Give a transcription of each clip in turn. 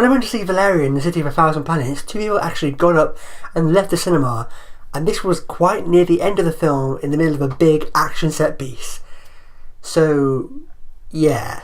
When I went to see Valerian, the City of a Thousand Planets, 2 people actually got up and left the cinema, and this was quite near the end of the film, in the middle of a big action set piece. So, yeah.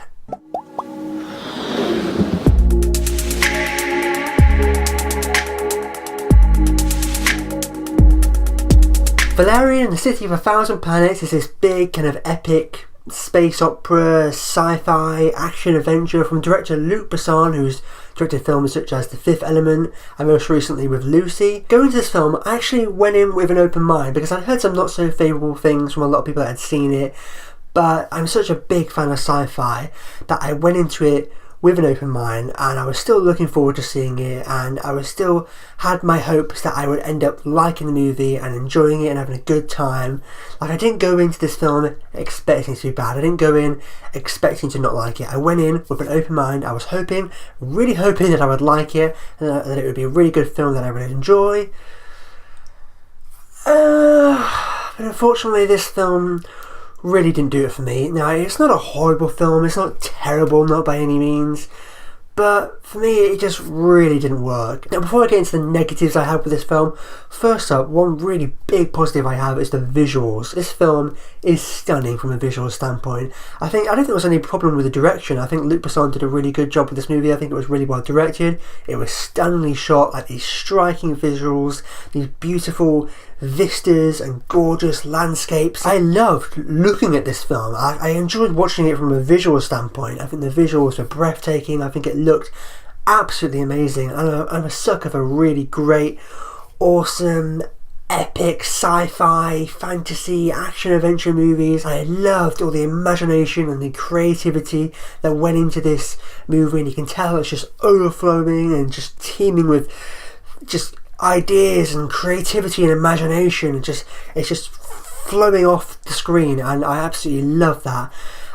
Valerian and the City of a Thousand Planets is this big kind of epic space opera, sci-fi, action adventure from director Luc Besson, who's directed films such as The Fifth Element and most recently with Lucy. Going to this film, I actually went in with an open mind because I'd heard some not so favourable things from a lot of people that had seen it, but I'm such a big fan of sci-fi that I went into it with an open mind, and I was still looking forward to seeing it, and I was still had my hopes that I would end up liking the movie and enjoying it and having a good time. Like, I didn't go into this film expecting it to be bad. I didn't go in expecting to not like it. I went in with an open mind. I was really hoping that I would like it and that it would be a really good film that I would enjoy. But unfortunately, this film really didn't do it for me. Now, it's not a horrible film, it's not terrible, not by any means, but for me it just really didn't work. Now, before I get into the negatives I have with this film, first up, one really big positive I have is the visuals. This film is stunning from a visual standpoint. I don't think there was any problem with the direction. I think Luc Besson did a really good job with this movie. I think it was really well directed. It was stunningly shot, like these striking visuals, these beautiful vistas and gorgeous landscapes. I loved looking at this film. I enjoyed watching it from a visual standpoint. I think the visuals were breathtaking. I think it looked absolutely amazing. I'm a sucker for really great, awesome, epic sci-fi, fantasy, action adventure movies. I loved all the imagination and the creativity that went into this movie, and you can tell it's just overflowing and just teeming with just ideas and creativity and imagination. It's just flowing off the screen, and I absolutely love that.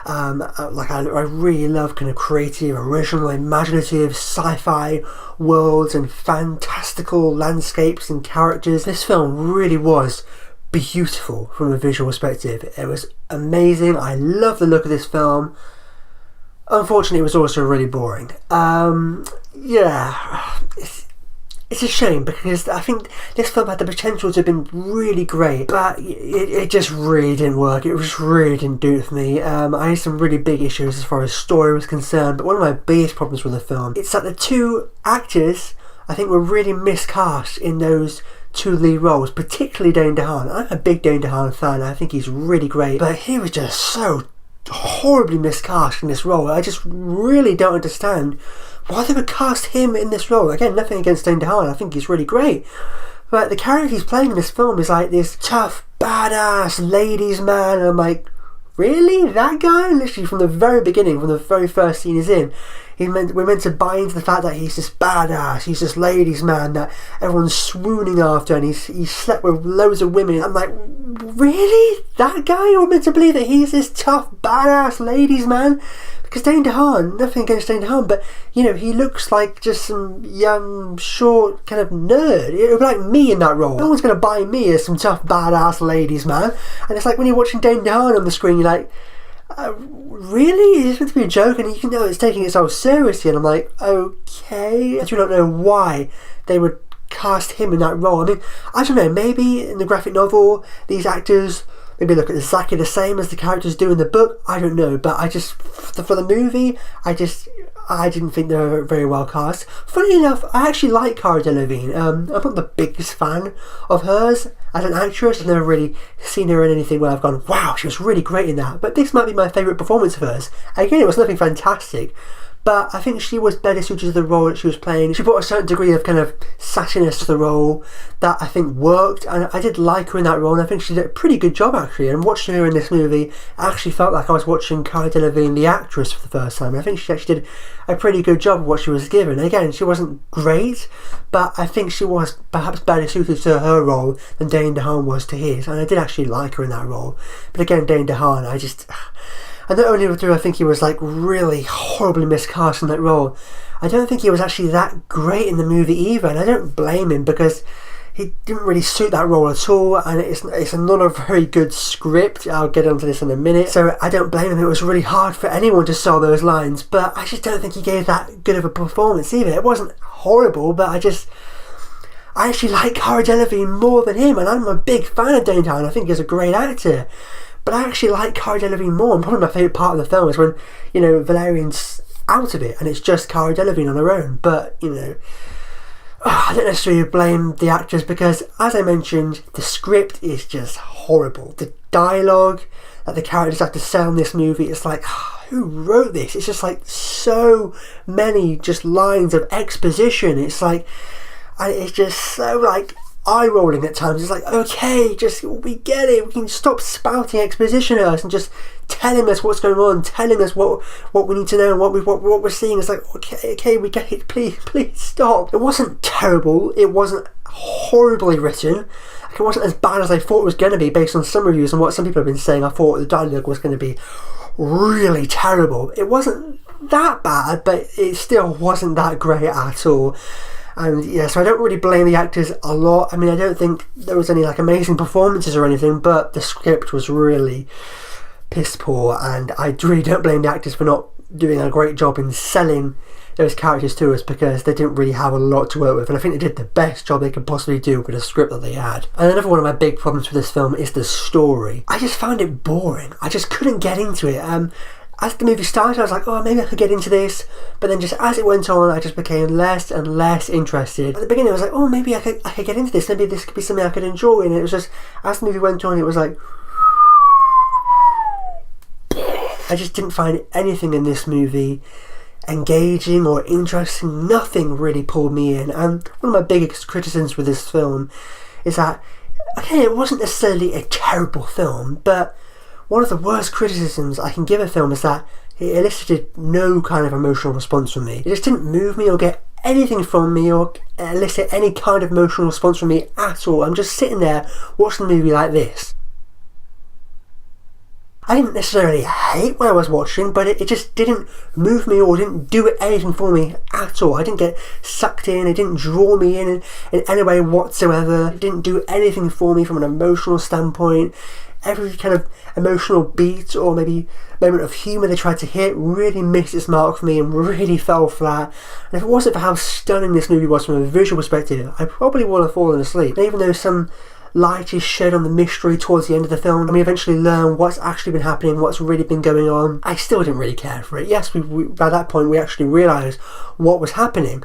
I really love kind of creative, original, imaginative sci-fi worlds and fantastical landscapes and characters. This film really was beautiful from a visual perspective. It was amazing. I love the look of this film. Unfortunately, it was also really boring. It's a shame because I think this film had the potential to have been really great, but it just really didn't work. It just really didn't do it for me. I had some really big issues as far as story was concerned, but one of my biggest problems with the film, it's that the two actors, I think, were really miscast in those two lead roles, particularly Dane DeHaan. I'm a big Dane DeHaan fan. I think he's really great, but he was just so horribly miscast in this role. I just really don't understand why they would cast him in this role. Again, nothing against Dane DeHaan, I think he's really great, but the character he's playing in this film is like this tough, badass ladies man, and I'm like, really? That guy? Literally from the very beginning, from the very first scene he's in, we're meant to buy into the fact that he's this badass, he's this ladies man that everyone's swooning after, and he's slept with loads of women. I'm like, really? That guy? We're meant to believe that he's this tough, badass ladies man? Because Dane DeHaan, nothing against Dane DeHaan, but he looks like just some young, short kind of nerd. It would be like me in that role. No one's going to buy me as some tough, badass ladies man. And it's like when you're watching Dane DeHaan on the screen, you're like, really? Is this meant to be a joke? And you can know it's taking itself seriously. And I'm like, okay. I do not know why they would cast him in that role. I mean, I don't know, maybe in the graphic novel, these actors maybe look exactly the same as the characters do in the book. I don't know, but for the movie, I didn't think they were very well cast. Funny enough, I actually like Cara Delevingne. I'm not the biggest fan of hers as an actress. I've never really seen her in anything where I've gone, wow, she was really great in that. But this might be my favourite performance of hers. Again, it was nothing fantastic, but I think she was better suited to the role that she was playing. She brought a certain degree of kind of sassiness to the role that I think worked, and I did like her in that role, and I think she did a pretty good job actually. And watching her in this movie, I actually felt like I was watching Cara Delevingne, the actress, for the first time. And I think she actually did a pretty good job of what she was given. Again, she wasn't great, but I think she was perhaps better suited to her role than Dane DeHaan was to his, and I did actually like her in that role. But again, Dane DeHaan, and not only do I think he was like really horribly miscast in that role, I don't think he was actually that great in the movie either, and I don't blame him because he didn't really suit that role at all, and it's not a very good script. I'll get onto this in a minute. So I don't blame him. It was really hard for anyone to sell those lines, but I just don't think he gave that good of a performance either. It wasn't horrible, but I actually like Cara Delevingne more than him, and I'm a big fan of Dane DeHaan. I think he's a great actor. But I actually like Cara Delevingne more, and probably my favourite part of the film is when, Valerian's out of it and it's just Cara Delevingne on her own. But, I don't necessarily blame the actors because, as I mentioned, the script is just horrible. The dialogue that the characters have to sell in this movie, it's like, who wrote this? It's just like so many just lines of exposition. It's like, and it's just so like eye-rolling at times. It's like, okay, we get it. We can stop spouting exposition at us and just telling us what's going on, telling us what we need to know and what we're seeing. It's like, okay, we get it. Please stop. It wasn't terrible. It wasn't horribly written. Like, it wasn't as bad as I thought it was going to be based on some reviews and what some people have been saying. I thought the dialogue was going to be really terrible. It wasn't that bad, but it still wasn't that great at all. And yeah, so I don't really blame the actors a lot. I mean, I don't think there was any like amazing performances or anything, but the script was really piss poor, and I really don't blame the actors for not doing a great job in selling those characters to us because they didn't really have a lot to work with, and I think they did the best job they could possibly do with the script that they had. And another one of my big problems with this film is the story. I just found it boring. I just couldn't get into it. As the movie started, I was like, oh, maybe I could get into this. But then just as it went on, I just became less and less interested. At the beginning, I was like, oh, maybe I could get into this. Maybe this could be something I could enjoy. And it was just, as the movie went on, it was like, I just didn't find anything in this movie engaging or interesting. Nothing really pulled me in. And one of my biggest criticisms with this film is that, okay, it wasn't necessarily a terrible film, but one of the worst criticisms I can give a film is that it elicited no kind of emotional response from me. It just didn't move me or get anything from me or elicit any kind of emotional response from me at all. I'm just sitting there watching the movie like this. I didn't necessarily hate what I was watching, but it just didn't move me or didn't do anything for me at all. I didn't get sucked in, it didn't draw me in any way whatsoever. It didn't do anything for me from an emotional standpoint. Every kind of emotional beat or maybe moment of humour they tried to hit really missed its mark for me and really fell flat. And if it wasn't for how stunning this movie was from a visual perspective, I probably would have fallen asleep. And even though some light is shed on the mystery towards the end of the film and we eventually learn what's actually been happening, what's really been going on, I still didn't really care for it. Yes, we by that point we actually realised what was happening,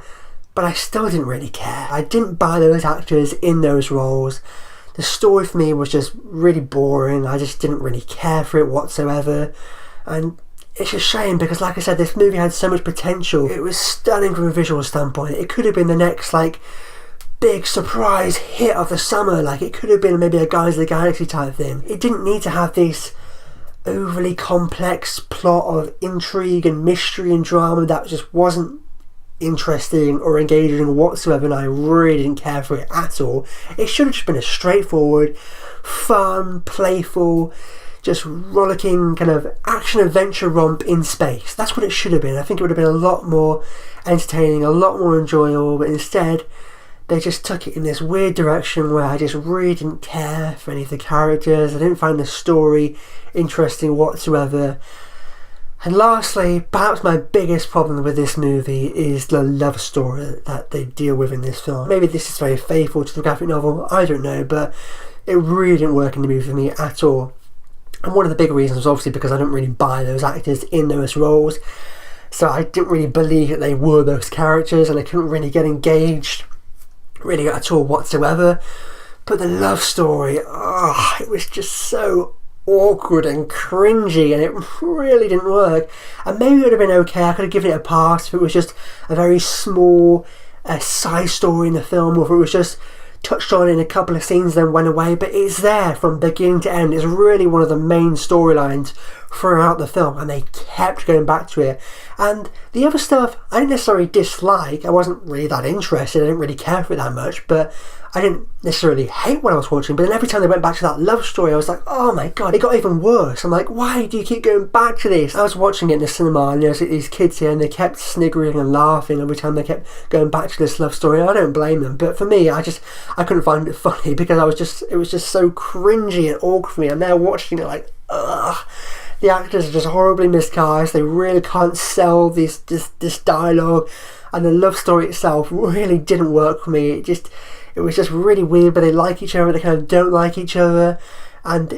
but I still didn't really care. I didn't buy those actors in those roles. The story for me was just really boring. I just didn't really care for it whatsoever. And it's a shame because, like I said, this movie had so much potential. It was stunning from a visual standpoint. It could have been the next, big surprise hit of the summer. It could have been maybe a Guardians of the Galaxy type thing. It didn't need to have this overly complex plot of intrigue and mystery and drama that just wasn't interesting or engaging whatsoever, and I really didn't care for it at all. It should have just been a straightforward, fun, playful, just rollicking kind of action-adventure romp in space. That's what it should have been. I think it would have been a lot more entertaining, a lot more enjoyable, but instead they just took it in this weird direction where I just really didn't care for any of the characters. I didn't find the story interesting whatsoever. And lastly, perhaps my biggest problem with this movie is the love story that they deal with in this film. Maybe this is very faithful to the graphic novel, I don't know, but it really didn't work in the movie for me at all. And one of the big reasons was obviously because I didn't really buy those actors in those roles, so I didn't really believe that they were those characters, and I couldn't really get engaged really at all whatsoever. But the love story, it was just so awkward and cringy, and it really didn't work. And maybe it would have been okay, I could have given it a pass if it was just a very small side story in the film, or if it was just touched on in a couple of scenes then went away, but it's there from beginning to end. It's really one of the main storylines throughout the film, and they kept going back to it. And the other stuff I didn't necessarily dislike. I wasn't really that interested. I didn't really care for it that much, but I didn't necessarily hate what I was watching. But then every time they went back to that love story, I was like, oh my god, it got even worse. I'm like, why do you keep going back to this? I was watching it in the cinema, and there's these kids here, and they kept sniggering and laughing every time they kept going back to this love story. I don't blame them, but for me, I couldn't find it funny, because it was just so cringy and awkward for me. I'm now watching it like, ugh. The actors are just horribly miscast. They really can't sell this dialogue, and the love story itself really didn't work for me. It was just really weird, but they like each other, they kind of don't like each other, and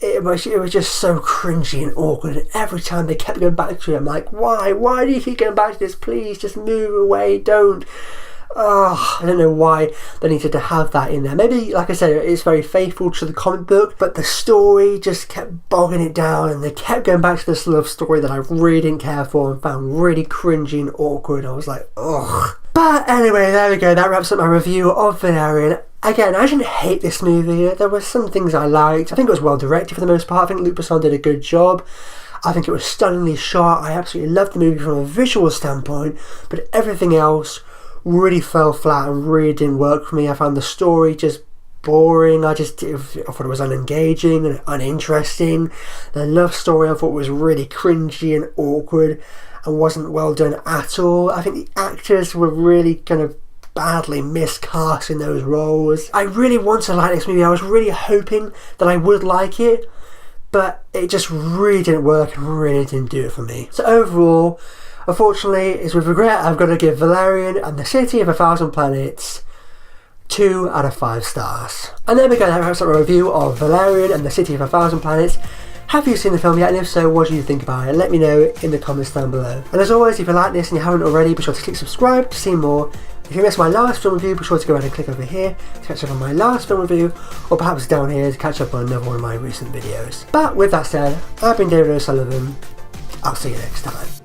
it was just so cringy and awkward, and every time they kept going back to it, I'm like, why do you keep going back to this? Please just move away, don't. I don't know why they needed to have that in there. Maybe, like I said, it's very faithful to the comic book, but the story just kept bogging it down, and they kept going back to this love story that I really didn't care for and found really cringy and awkward. I was like, ugh. But anyway, there we go. That wraps up my review of Valerian. Again, I didn't hate this movie. There were some things I liked. I think it was well directed for the most part. I think Luc Besson did a good job. I think it was stunningly shot. I absolutely loved the movie from a visual standpoint, but everything else really fell flat and really didn't work for me. I found the story just boring. I thought it was unengaging and uninteresting. The love story I thought was really cringy and awkward and wasn't well done at all. I think the actors were really kind of badly miscast in those roles. I really wanted to like this movie. I was really hoping that I would like it, but it just really didn't work and really didn't do it for me. So overall, unfortunately, it's with regret I've got to give Valerian and the City of a Thousand Planets 2 out of 5 stars. And there we go, that wraps up a review of Valerian and the City of a Thousand Planets. Have you seen the film yet? And if so, what do you think about it? Let me know in the comments down below. And as always, if you like this and you haven't already, be sure to click subscribe to see more. If you missed my last film review, be sure to go ahead and click over here to catch up on my last film review, or perhaps down here to catch up on another one of my recent videos. But with that said, I've been David O'Sullivan. I'll see you next time.